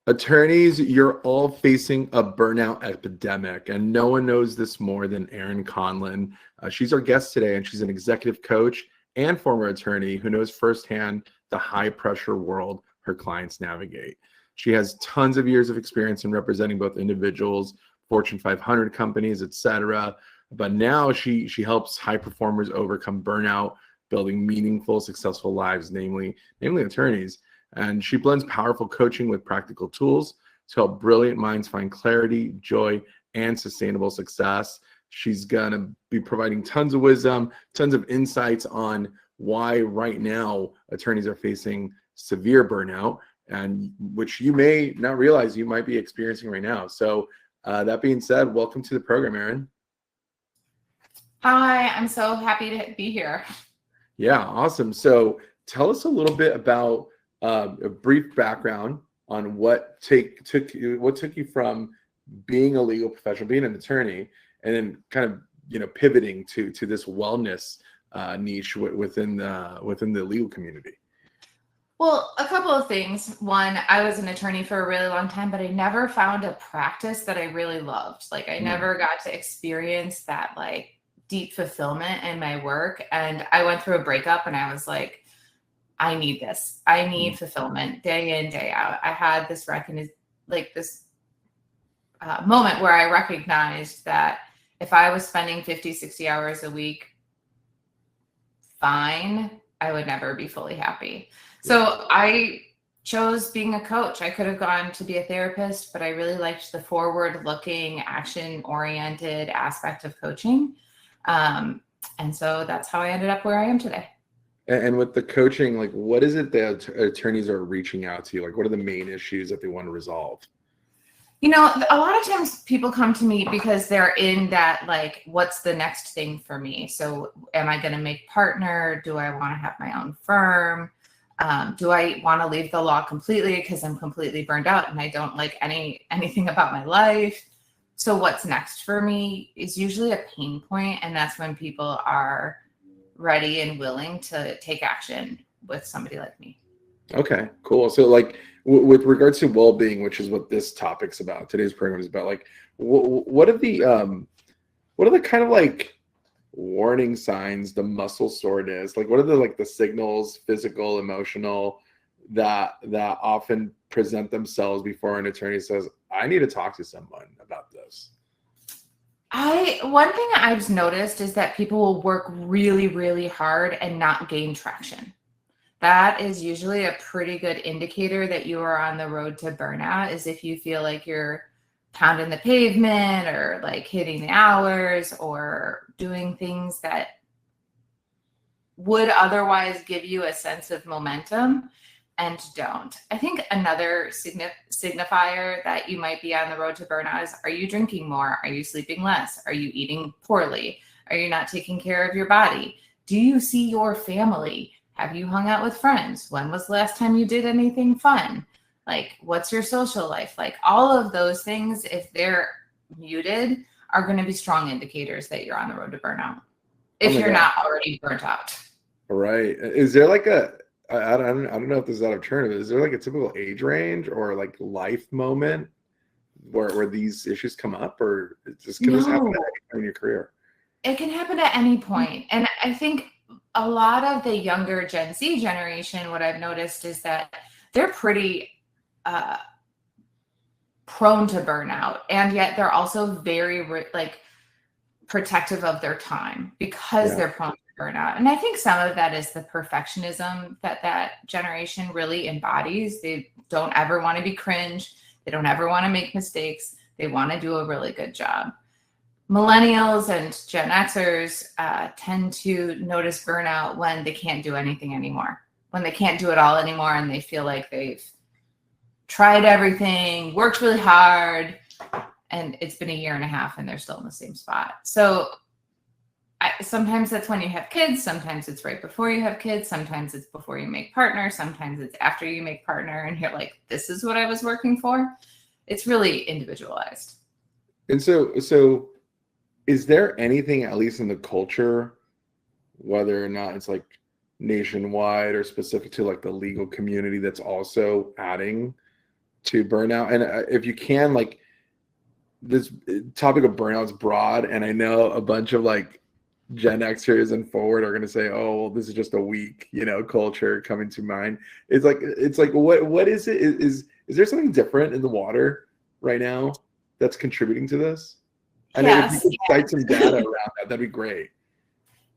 Attorneys, you're all facing a burnout epidemic, and no one knows this more than Erin Conlon. She's our guest today, and she's an executive coach and former attorney who knows firsthand the high pressure world her clients navigate. She has tons of years of experience in representing both individuals, Fortune 500 companies, etc. But now she helps high performers overcome burnout, building meaningful, successful lives, namely attorneys. And she blends powerful coaching with practical tools to help brilliant minds find clarity, joy, and sustainable success. She's going to be providing tons of wisdom, tons of insights on why right now attorneys are facing severe burnout, and which you may not realize you might be experiencing right now. So that being said, welcome to the program, Erin. Hi, I'm so happy to be here. Yeah, awesome. So tell us a little bit about a brief background on what took you from being a legal professional, being an attorney, and then kind of pivoting to this wellness niche within the legal community. Well, a couple of things. One, I was an attorney for a really long time, but I never found a practice that I really loved. Like I never got to experience that like deep fulfillment in my work. And I went through a breakup and I was like, I need this. I need fulfillment day in, day out. I had this moment where I recognized that if I was spending 50, 60 hours a week, fine, I would never be fully happy. So I chose being a coach. I could have gone to be a therapist, but I really liked the forward-looking, action-oriented aspect of coaching. And so that's how I ended up where I am today. And with the coaching, like what is it that attorneys are reaching out to you? Like what are the main issues that they want to resolve? You know, a lot of times people come to me because they're in that, like, what's the next thing for me? So am I going to make partner? Do I want to have my own firm? Do I want to leave the law completely because I'm completely burned out and I don't like anything about my life? So what's next for me is usually a pain point, and that's when people are ready and willing to take action with somebody like me. Okay, cool. So like with regards to well-being, which is what this topic's about, today's program is about, like what are the kind of like warning signs, the muscle soreness, like what are the signals, physical, emotional, that often present themselves before an attorney says, I need to talk to someone about this? One thing I've noticed is that people will work really, really hard and not gain traction. That is usually a pretty good indicator that you are on the road to burnout, is if you feel like you're pounding the pavement or like hitting the hours or doing things that would otherwise give you a sense of momentum and don't. I think another signifier that you might be on the road to burnout is, are you drinking more? Are you sleeping less? Are you eating poorly? Are you not taking care of your body? Do you see your family? Have you hung out with friends? When was the last time you did anything fun? Like, what's your social life? Like, all of those things, if they're muted, are going to be strong indicators that you're on the road to burnout, if you're not already burnt out. Right. Is there like I don't know if this is out of turn, but is there like a typical age range or like life moment where these issues come up, or can this happen at any point in your career? It can happen at any point. And I think a lot of the younger Gen Z generation, what I've noticed is that they're pretty prone to burnout, and yet they're also very protective of their time because they're prone to burnout. And I think some of that is the perfectionism that generation really embodies. They don't ever want to be cringe. They don't ever want to make mistakes. They want to do a really good job. Millennials and Gen Xers tend to notice burnout when they can't do anything anymore, when they can't do it all anymore and they feel like they've tried everything, worked really hard, and it's been a year and a half and they're still in the same spot. So sometimes that's when you have kids. Sometimes it's right before you have kids. Sometimes it's before you make partner. Sometimes it's after you make partner and you're like, this is what I was working for. It's really individualized. And so is there anything, at least in the culture, whether or not it's like nationwide or specific to like the legal community, that's also adding to burnout, and if you can, like, this topic of burnout is broad, and I know a bunch of like Gen Xers and forward are going to say, "Oh, well, this is just a weak, culture coming to mind." It's like what is it? Is there something different in the water right now that's contributing to this? And if you Yes. could cite some data around that, that'd be great.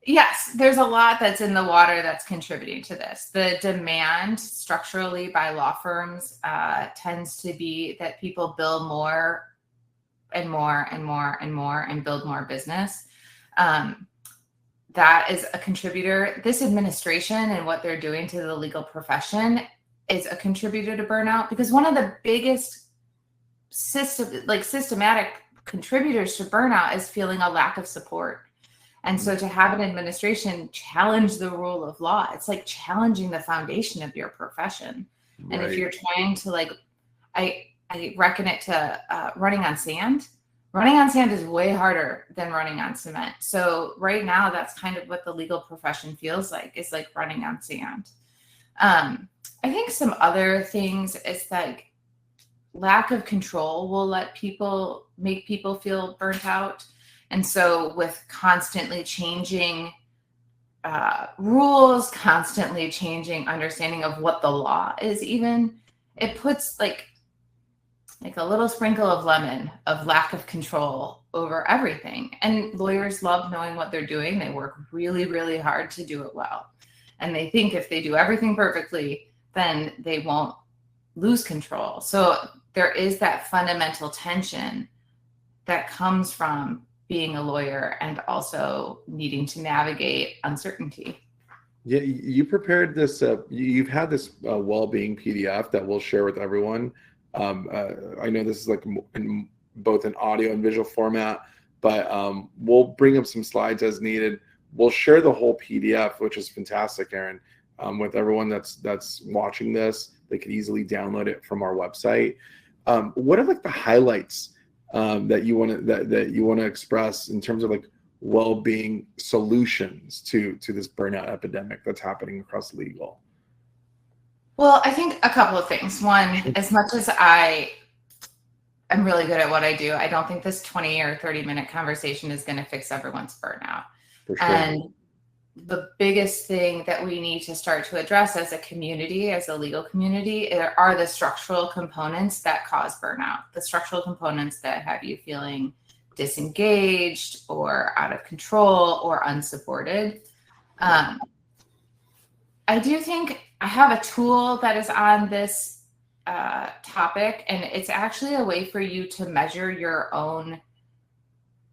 Yes, there's a lot that's in the water that's contributing to this. The demand structurally by law firms tends to be that people bill more and more and more and more and build more business. That is a contributor. This administration and what they're doing to the legal profession is a contributor to burnout, because one of the biggest systematic contributors to burnout is feeling a lack of support. And so to have an administration challenge the rule of law, it's like challenging the foundation of your profession. Right. And if you're trying to I reckon it to running on sand. Running on sand is way harder than running on cement. So right now, that's kind of what the legal profession feels like, is like running on sand. I think some other things is like lack of control will make people feel burnt out. And so with constantly changing rules, constantly changing understanding of what the law is even, it puts like a little sprinkle of lemon of lack of control over everything. And lawyers love knowing what they're doing. They work really, really hard to do it well. And they think if they do everything perfectly, then they won't lose control. So there is that fundamental tension that comes from being a lawyer and also needing to navigate uncertainty. Yeah, you prepared this. You've had this well-being PDF that we'll share with everyone. I know this is like in both an audio and visual format, but we'll bring up some slides as needed. We'll share the whole PDF, which is fantastic, Erin, with everyone that's watching this. They could easily download it from our website. What are like the highlights that you want to express in terms of like well-being solutions to this burnout epidemic that's happening across legal? Well, I think a couple of things. One, as much as I am really good at what I do, I don't think this 20 or 30-minute conversation is going to fix everyone's burnout. For sure. And the biggest thing that we need to start to address as a community, as a legal community, are the structural components that cause burnout, the structural components that have you feeling disengaged or out of control or unsupported. I do think I have a tool that is on this topic, and it's actually a way for you to measure your own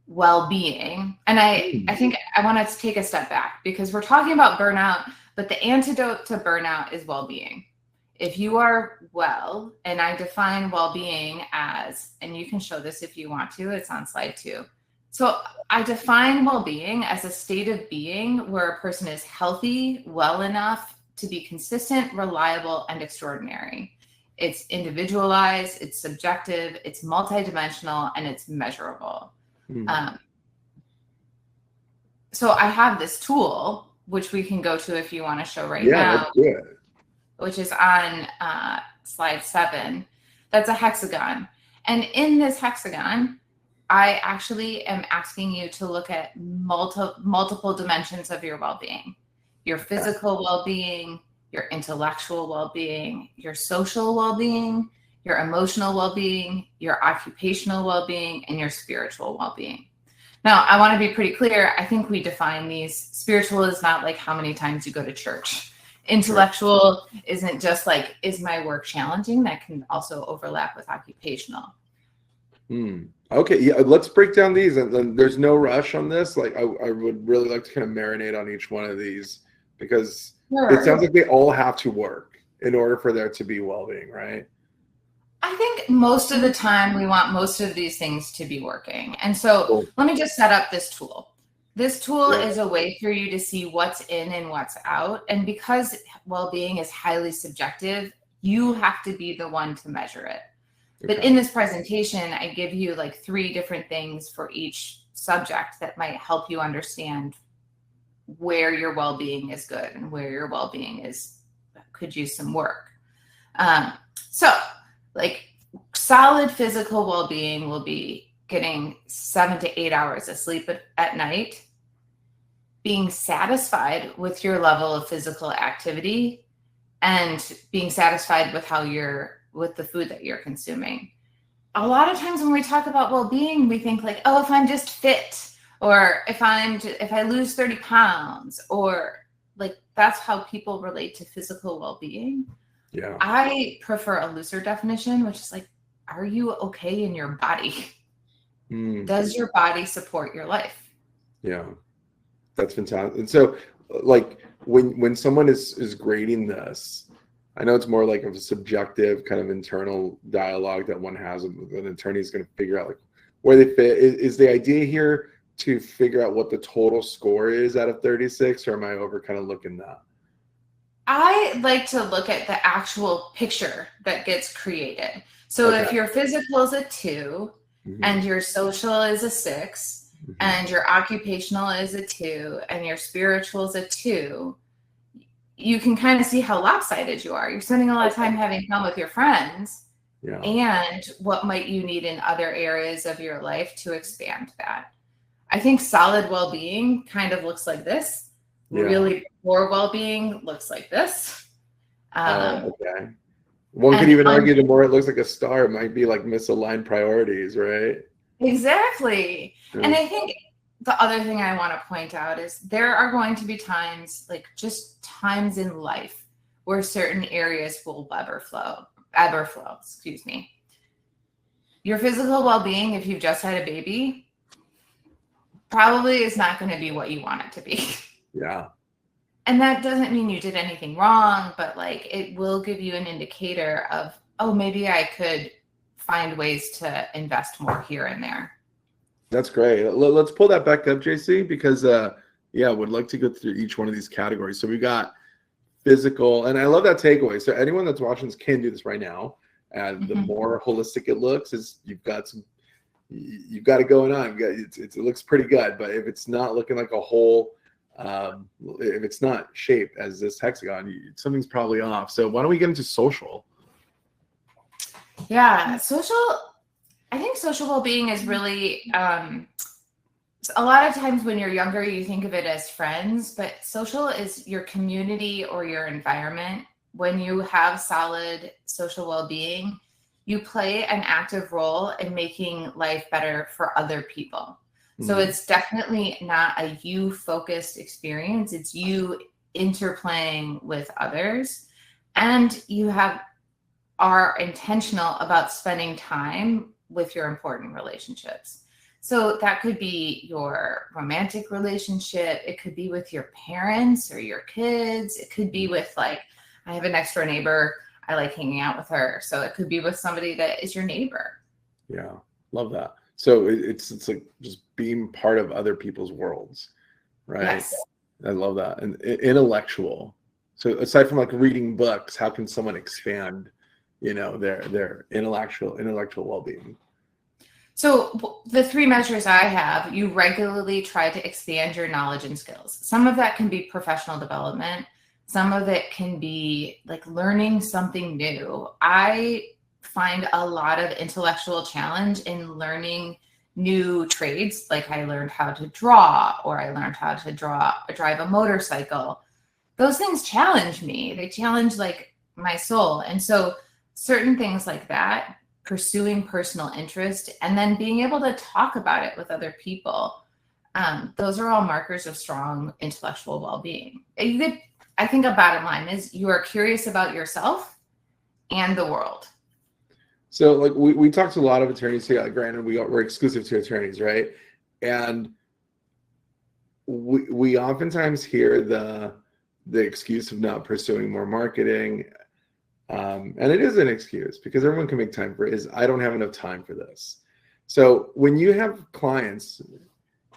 well-being. And I think I want to take a step back, because we're talking about burnout, but the antidote to burnout is well-being. If you are well, and I define well-being as, and you can show this if you want to, it's on slide 2. So I define well-being as a state of being where a person is healthy, well enough to be consistent, reliable, and extraordinary. It's individualized, it's subjective, it's multidimensional, and it's measurable. So I have this tool, which we can go to if you want to show now, let's do it. Which is on slide 7. That's a hexagon. And in this hexagon, I actually am asking you to look at multiple dimensions of your well-being. Your physical well-being, your intellectual well-being, your social well-being, your emotional well-being, your occupational well-being, and your spiritual well-being. Now, I want to be pretty clear. I think we define these. Spiritual is not like how many times you go to church. Intellectual isn't just like, is my work challenging? That can also overlap with occupational. Okay, yeah, let's break down these. And there's no rush on this. Like, I would really like to kind of marinate on each one of these, because it sounds like they all have to work in order for there to be well-being, right? I think most of the time we want most of these things to be working. And so let me just set up this tool. This tool is a way for you to see what's in and what's out. And because well-being is highly subjective, you have to be the one to measure it. But in this presentation, I give you like 3 different things for each subject that might help you understand where your well-being is good and where your well-being could use some work. So like solid physical well-being will be getting 7 to 8 hours of sleep at night, being satisfied with your level of physical activity, and being satisfied with the food that you're consuming. A lot of times when we talk about well-being, we think like, oh, if I'm just fit, or if I lose 30 pounds, or like that's how people relate to physical well-being. Yeah. I prefer a looser definition, which is like, are you okay in your body? Does your body support your life? Yeah, that's fantastic. And so, like, when someone is grading this, I know it's more like of a subjective kind of internal dialogue that one has with an attorney is going to figure out like where they fit. Is the idea here to figure out what the total score is out of 36, or am I over kind of looking that? I like to look at the actual picture that gets created. So if your physical is a 2, and your social is a 6, and your occupational is a 2, and your spiritual is a 2, you can kind of see how lopsided you are. You're spending a lot of time having fun with your friends, and what might you need in other areas of your life to expand that. I think solid well-being kind of looks like this. Really poor well-being looks like this. One could even argue the more it looks like a star, it might be like misaligned priorities, right? Exactly. And I think the other thing I want to point out is there are going to be times, like just times in life, where certain areas will ebb or flow, excuse me. Your physical well-being, if you've just had a baby, probably is not going to be what you want it to be. Yeah. And that doesn't mean you did anything wrong, but like it will give you an indicator of, oh, maybe I could find ways to invest more here and there. That's great. Let's pull that back up, JC, because would like to go through each one of these categories. So we got physical, and I love that takeaway. So anyone that's watching this can do this right now. And the more holistic it looks, is you've got it going on. It looks pretty good, but if it's not looking like a whole, if it's not shaped as this hexagon, something's probably off. So why don't we get into social? Yeah, I think social well-being is really, a lot of times when you're younger, you think of it as friends, but social is your community or your environment. When you have solid social well-being, you play an active role in making life better for other people. So it's definitely not a you-focused experience. It's you interplaying with others, and you are intentional about spending time with your important relationships. So that could be your romantic relationship. It could be with your parents or your kids. It could be with like, I have a next door neighbor. I like hanging out with her. So it could be with somebody that is your neighbor. Yeah, love that. So it's like just being part of other people's worlds, right? Yes. I love that. And intellectual. So aside from like reading books, how can someone expand, their intellectual well-being? So the 3 measures I have, you regularly try to expand your knowledge and skills. Some of that can be professional development. Some of it can be like learning something new. I find a lot of intellectual challenge in learning new trades. Like I learned how to draw, or I learned how to drive a motorcycle. Those things challenge me. They challenge like my soul. And so certain things like that, pursuing personal interest, and then being able to talk about it with other people, those are all markers of strong intellectual well-being. I think a bottom line is you are curious about yourself and the world. So like we talked to a lot of attorneys here. Like, granted, we're exclusive to attorneys, right? And we oftentimes hear the excuse of not pursuing more marketing. And it is an excuse because everyone can make time for it, is I don't have enough time for this. So when you have clients,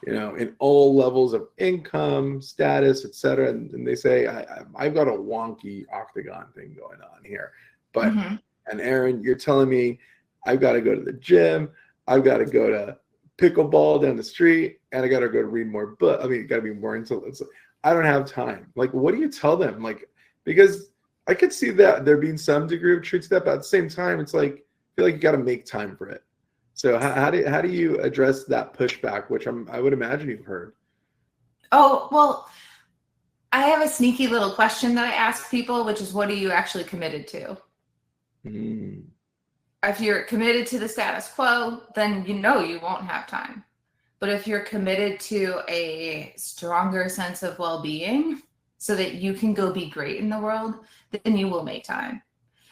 in all levels of income, status, et cetera, and they say, I've got a wonky octagon thing going on here, but and Erin, you're telling me I've got to go to the gym, I've got to go to pickleball down the street, and I got to go to read more books. I mean, you got to be more into it. I don't have time. Like, what do you tell them? Like, because I could see that there being some degree of truth to that, but at the same time, it's like feel like you got to make time for it. So how do you address that pushback, which I would imagine you've heard? Oh, well, I have a sneaky little question that I ask people, which is, what are you actually committed to? Mm. If you're committed to the status quo, then you know you won't have time. But if you're committed to a stronger sense of well-being so that you can go be great in the world, then you will make time.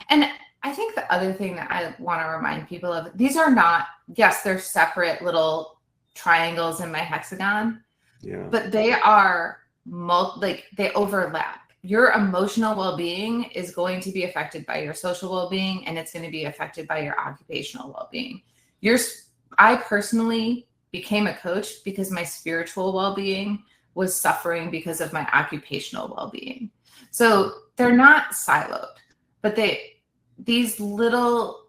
And I think the other thing that I want to remind people of, these are not, yes, they're separate little triangles in my hexagon, Yeah. but they are they overlap. Your emotional well-being is going to be affected by your social well-being, and it's going to be affected by your occupational well-being. I personally became a coach because my spiritual well-being was suffering because of my occupational well-being. So they're not siloed, but these little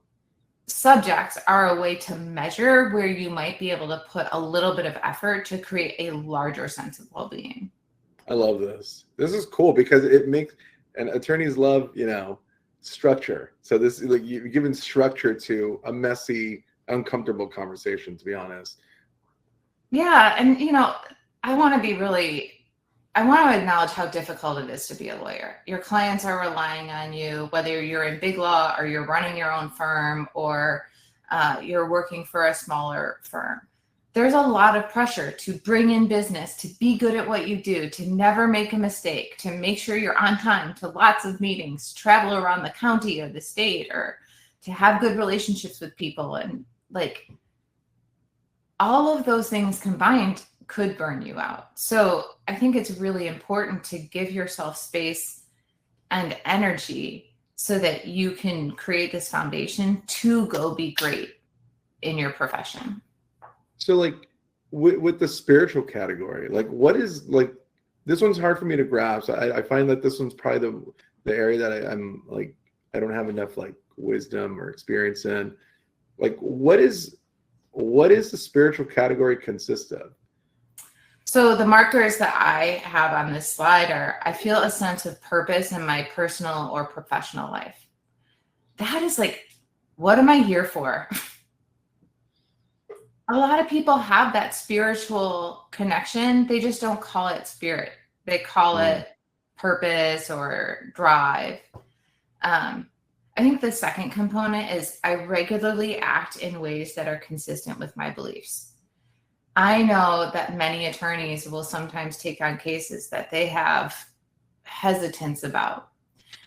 subjects are a way to measure where you might be able to put a little bit of effort to create a larger sense of well-being. I love this. This is cool because it makes, and attorneys love, structure. So this, like, you've given structure to a messy, uncomfortable conversation, to be honest. Yeah. And, I want to acknowledge how difficult it is to be a lawyer. Your clients are relying on you, whether you're in big law or you're running your own firm or you're working for a smaller firm. There's a lot of pressure to bring in business, to be good at what you do, to never make a mistake, to make sure you're on time to lots of meetings, travel around the county or the state, or to have good relationships with people. And all of those things combined could burn you out. So I think it's really important to give yourself space and energy so that you can create this foundation to go be great in your profession. So, like, with the spiritual category, like, what is, like, this one's hard for me to grasp. I find that this one's probably the area that I'm like, I don't have enough like wisdom or experience in. Like, what is the spiritual category consist of? So the markers that I have on this slide are, I feel a sense of purpose in my personal or professional life. That is like, what am I here for? A lot of people have that spiritual connection. They just don't call it spirit. They call it purpose or drive. I think the second component is I regularly act in ways that are consistent with my beliefs. I know that many attorneys will sometimes take on cases that they have hesitance about.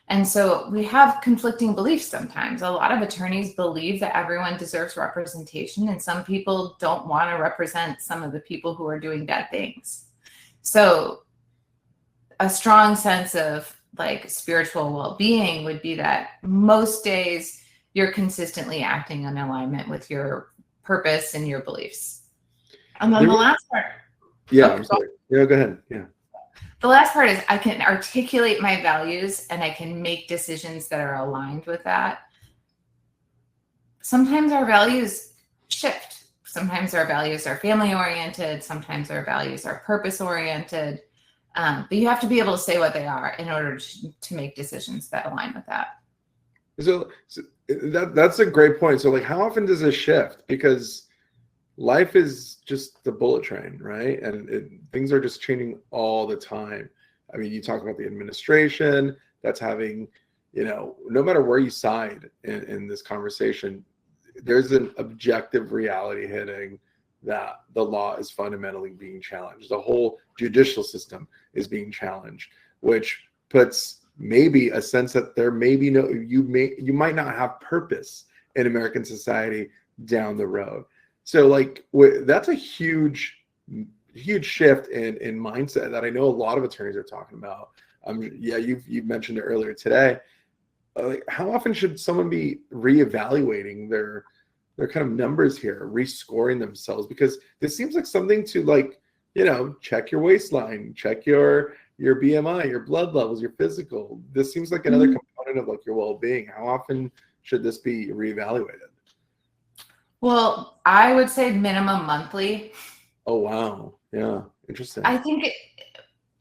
And so we have conflicting beliefs sometimes. A lot of attorneys believe that everyone deserves representation, and some people don't want to represent some of the people who are doing bad things. So a strong sense of like spiritual well-being would be that most days you're consistently acting in alignment with your purpose and your beliefs. And then the last part. Yeah, I'm sorry. Yeah, go ahead. Yeah. The last part is I can articulate my values and I can make decisions that are aligned with that. Sometimes our values shift. Sometimes our values are family-oriented. Sometimes our values are purpose-oriented. But you have to be able to say what they are in order to make decisions that align with that. So that's a great point. So, like, how often does this shift? Because life is just the bullet train, right? And things are just changing all the time. I mean, you talk about the administration that's having, no matter where you side in this conversation, there's an objective reality hitting that the law is fundamentally being challenged. The whole judicial system is being challenged, which puts maybe a sense that there may be you might not have purpose in American society down the road. So, like, that's a huge shift in mindset that I know a lot of attorneys are talking about. Yeah, you've mentioned it earlier today. Like, how often should someone be reevaluating their kind of numbers here, rescoring themselves? Because this seems like something to, like, check your waistline, check your BMI, your blood levels, your physical. This seems like another component of like your well-being. How often should this be reevaluated? Well, I would say minimum monthly. Oh, wow. Yeah. Interesting. I think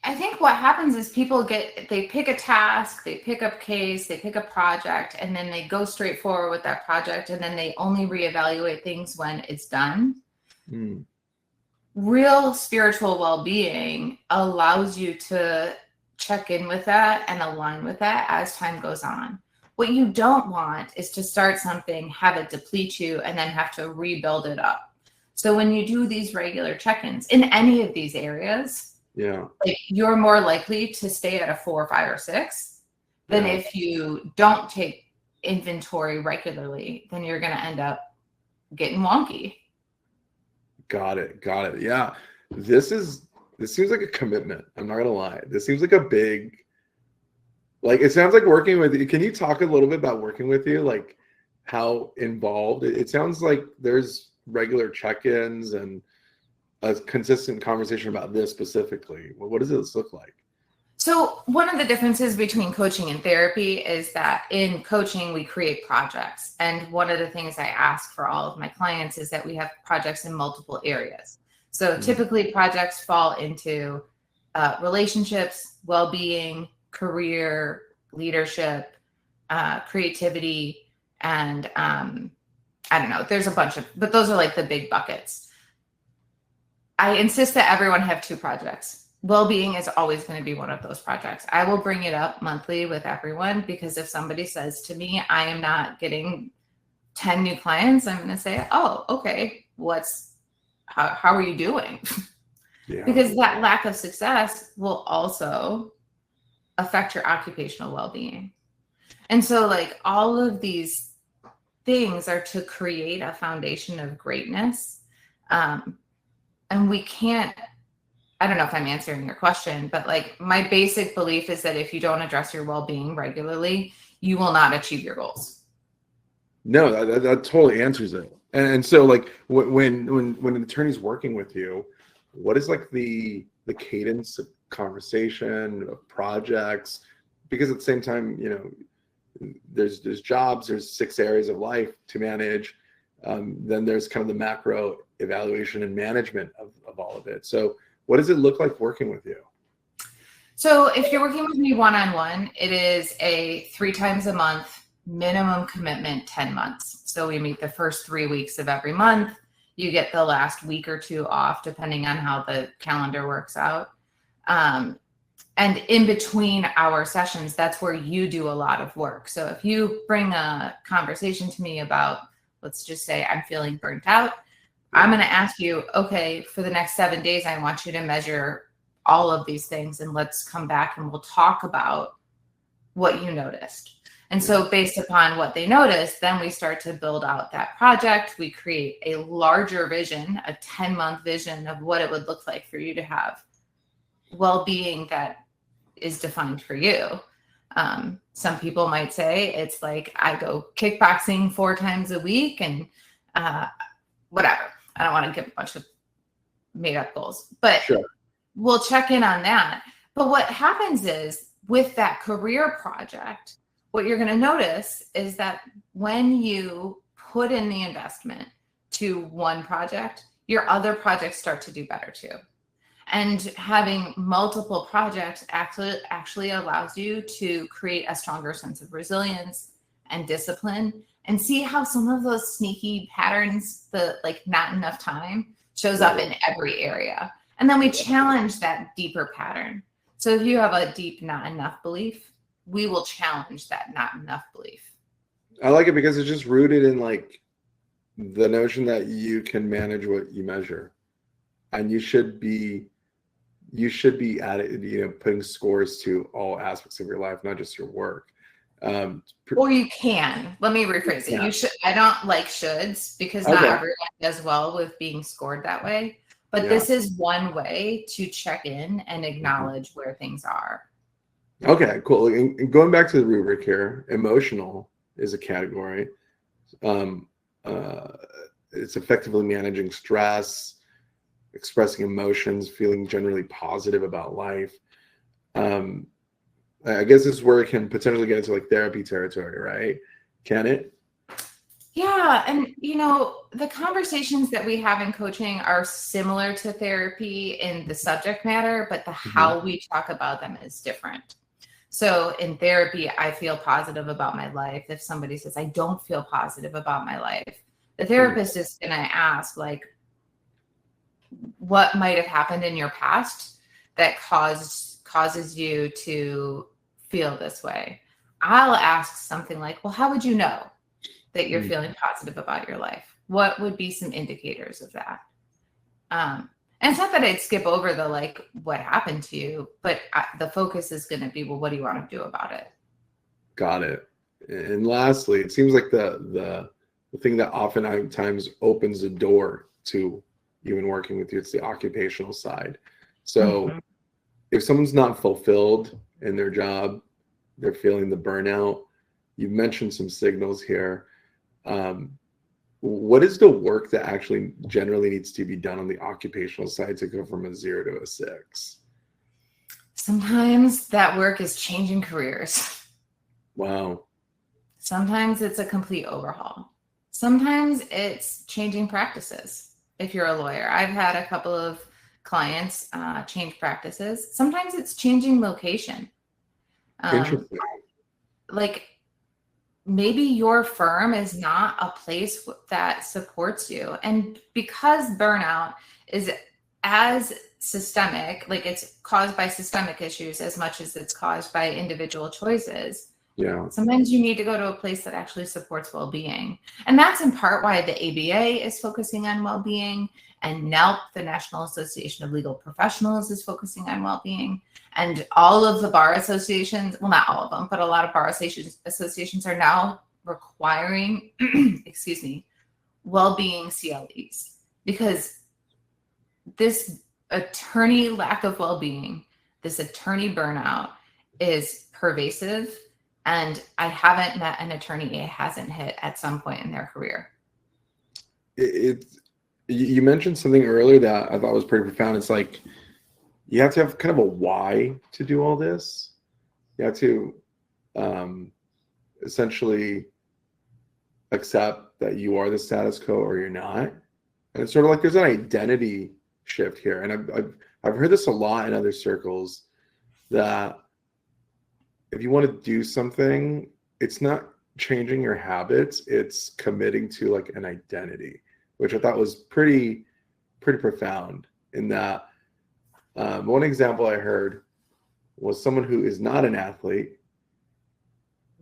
I think what happens is they pick a task, they pick a case, they pick a project, and then they go straight forward with that project, and then they only reevaluate things when it's done. Mm. Real spiritual well-being allows you to check in with that and align with that as time goes on. What you don't want is to start something, have it deplete you, and then have to rebuild it up. So when you do these regular check-ins in any of these areas, like you're more likely to stay at a 4, 5, or 6 than if you don't take inventory regularly. Then you're going to end up getting wonky. Got it. Yeah. This seems like a commitment. I'm not gonna lie. This seems like a big, like, it sounds like working with you. Can you talk a little bit about working with you? Like how involved it sounds like there's regular check-ins and a consistent conversation about this specifically. What does this look like? So one of the differences between coaching and therapy is that in coaching, we create projects. And one of the things I ask for all of my clients is that we have projects in multiple areas. So typically projects fall into relationships, well-being, career, leadership, creativity, and I don't know, there's a bunch of, but those are like the big buckets. I insist that everyone have 2 projects. Well-being is always going to be one of those projects. I will bring it up monthly with everyone because if somebody says to me, I am not getting 10 new clients, I'm going to say, oh, okay, how are you doing? Because that lack of success will also affect your occupational well-being. And so like all of these things are to create a foundation of greatness. And we can't, I don't know if I'm answering your question, but like my basic belief is that if you don't address your well-being regularly, you will not achieve your goals. No, that totally answers it. And so like when an attorney's working with you, what is like the cadence of conversation, of projects? Because at the same time, you know, there's jobs, there's 6 areas of life to manage. Then there's kind of the macro evaluation and management of all of it. So what does it look like working with you? So if you're working with me one-on-one, it is a 3 times a month minimum commitment, 10 months. So we meet the first 3 weeks of every month. You get the last week or 2 off, depending on how the calendar works out. And in between our sessions, that's where you do a lot of work. So if you bring a conversation to me about, let's just say I'm feeling burnt out, I'm going to ask you, okay, for the next 7 days, I want you to measure all of these things and let's come back and we'll talk about what you noticed. And so based upon what they noticed, then we start to build out that project. We create a larger vision, a 10-month vision of what it would look like for you to have well-being that is defined for you. Some people might say it's like I go kickboxing 4 times a week and whatever. I don't want to give a bunch of made up goals, but we'll check in on that. But what happens is with that career project, what you're going to notice is that when you put in the investment to one project, your other projects start to do better too. And having multiple projects actually allows you to create a stronger sense of resilience and discipline and see how some of those sneaky patterns, the like not enough time, shows up in every area. And then we challenge that deeper pattern. So if you have a deep not enough belief, we will challenge that not enough belief. I like it because it's just rooted in like the notion that you can manage what you measure, and you should be at it, you know, putting scores to all aspects of your life, not just your work. Or you can. Let me rephrase it. You should. I don't like shoulds because not everyone does well with being scored that way. But this is one way to check in and acknowledge where things are. Okay, cool. And going back to the rubric here, emotional is a category. It's effectively managing stress, expressing emotions, feeling generally positive about life. I guess this is where it can potentially get into like therapy territory, right? Can it? Yeah. And, the conversations that we have in coaching are similar to therapy in the subject matter, but the Mhm. how we talk about them is different. So in therapy, I feel positive about my life. If somebody says, I don't feel positive about my life, the Mm. therapist is going to ask, like, what might have happened in your past that causes you to feel this way. I'll ask something like, well, how would you know that you're Mm. feeling positive about your life? What would be some indicators of that? And it's not that I'd skip over the like what happened to you, but the focus is going to be, well, what do you want to do about it? Got it. And lastly, it seems like the thing that oftentimes opens the door to even working with you, it's the occupational side. So Mhm. if someone's not fulfilled in their job, they're feeling the burnout. You've mentioned some signals here. Um, what is the work that actually generally needs to be done on the occupational side to go from a 0 to a 6? Sometimes that work is changing careers. Wow. Sometimes it's a complete overhaul. Sometimes it's changing practices. If you're a lawyer, I've had a couple of clients change practices. Sometimes it's changing location. Um, Interesting. like maybe your firm is not a place that supports you. And because burnout is as systemic, like it's caused by systemic issues as much as it's caused by individual choices. Yeah. Sometimes you need to go to a place that actually supports well-being. And that's in part why the ABA is focusing on well-being, and NELP, the National Association of Legal Professionals, is focusing on well-being. And all of the bar associations, well, not all of them, but a lot of bar associations are now requiring, excuse me, well-being CLEs, because this attorney lack of well-being, this attorney burnout is pervasive. And I haven't met an attorney it hasn't hit at some point in their career. It you mentioned something earlier that I thought was pretty profound. It's like you have to have kind of a why to do all this. You have to essentially accept that you are the status quo or you're not. And it's sort of like there's an identity shift here. And I've heard this a lot in other circles that if you want to do something, it's not changing your habits, it's committing to like an identity, which I thought was pretty profound in that one example I heard was someone who is not an athlete.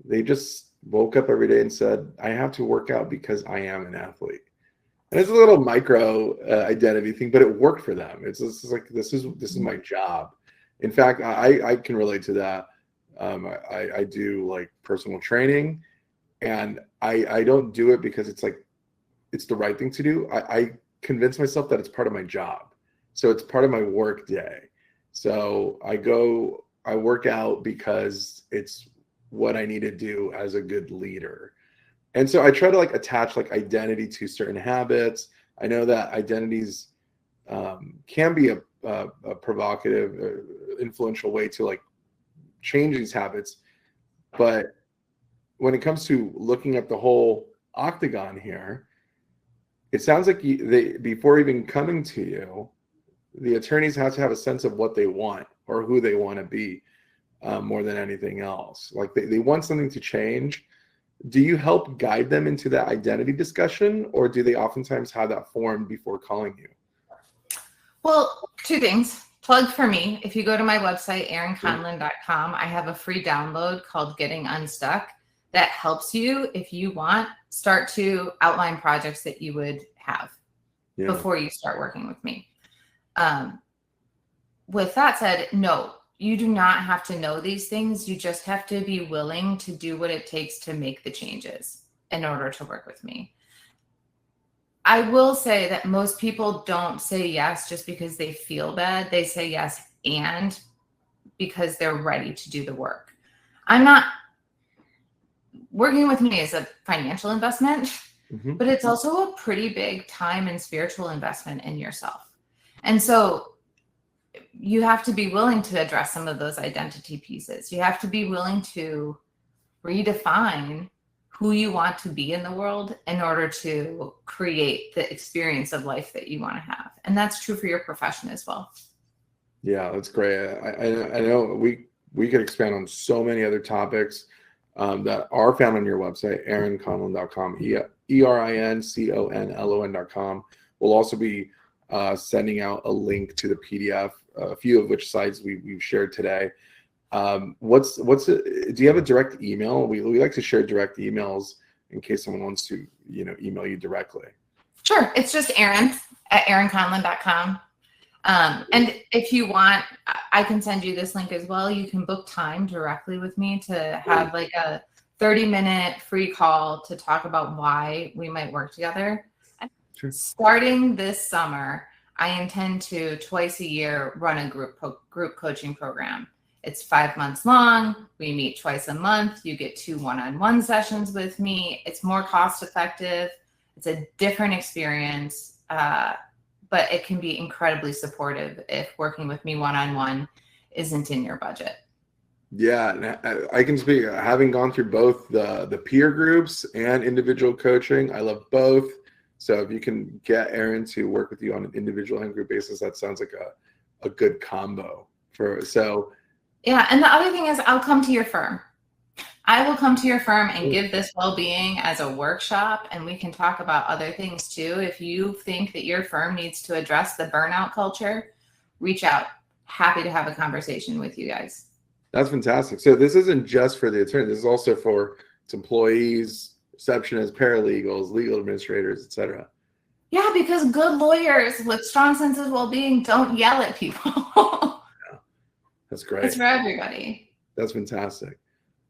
They just woke up every day and said, I have to work out because I am an athlete. And it's a little micro identity thing, but it worked for them. It's like this is my job. In fact, I can relate to that. I do like personal training, and I don't do it because it's like it's the right thing to do. I convince myself that it's part of my job, so it's part of my work day. So I work out because it's what I need to do as a good leader. And so I try to like attach like identity to certain habits. I know that identities can be a provocative, influential way to like change these habits. But when it comes to looking at the whole octagon here, it sounds like before even coming to you, the attorneys have to have a sense of what they want or who they want to be more than anything else. Like they want something to change. Do you help guide them into that identity discussion, or do they oftentimes have that formed before calling you? Well, two things. Plug for me. If you go to my website, erinconlon.com, I have a free download called Getting Unstuck that helps you, if you want, start to outline projects that you would have before you start working with me. With that said, no, you do not have to know these things. You just have to be willing to do what it takes to make the changes in order to work with me. I will say that most people don't say yes just because they feel bad. They say yes and because they're ready to do the work. Working with me is a financial investment, but it's also a pretty big time and spiritual investment in yourself. And so you have to be willing to address some of those identity pieces. You have to be willing to redefine who you want to be in the world in order to create the experience of life that you want to have. And that's true for your profession as well. Yeah, that's great. I know we could expand on so many other topics that are found on your website, erinconlon.com, ERINCONLON.com. We'll also be sending out a link to the PDF, a few of which sites we've shared today. Do you have a direct email? We like to share direct emails in case someone wants to, email you directly. Sure. It's just Erin at erinconlon.com. And if you want, I can send you this link as well. You can book time directly with me to have like a 30-minute free call to talk about why we might work together. Sure. Starting this summer, I intend to twice a year run a group coaching program. It's 5 months long. We meet twice a month. You get 2 one-on-one sessions with me. It's more cost effective. It's a different experience. But it can be incredibly supportive if working with me one-on-one isn't in your budget. Yeah, and I can speak, having gone through both the peer groups and individual coaching, I love both. So if you can get Erin to work with you on an individual and group basis, that sounds like a good combo. Yeah, and the other thing is I'll come to your firm. I will come to your firm and give this well-being as a workshop, and we can talk about other things too. If you think that your firm needs to address the burnout culture, reach out. Happy to have a conversation with you guys. That's fantastic. So this isn't just for the attorney. This is also for its employees, receptionists, paralegals, legal administrators, etc. Yeah, because good lawyers with strong senses of well-being don't yell at people. Yeah, that's great. It's for everybody. That's fantastic.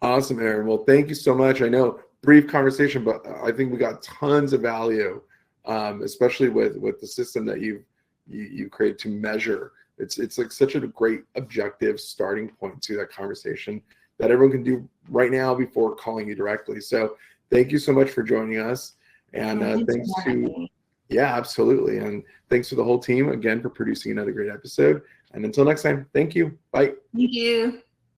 Awesome, Erin. Well, thank you so much. I know brief conversation, but I think we got tons of value, especially with the system that you created to measure. It's like such a great objective starting point to that conversation that everyone can do right now before calling you directly. So thank you so much for joining us. And yeah, absolutely. And thanks to the whole team again for producing another great episode. And until next time, thank you. Bye. Thank you.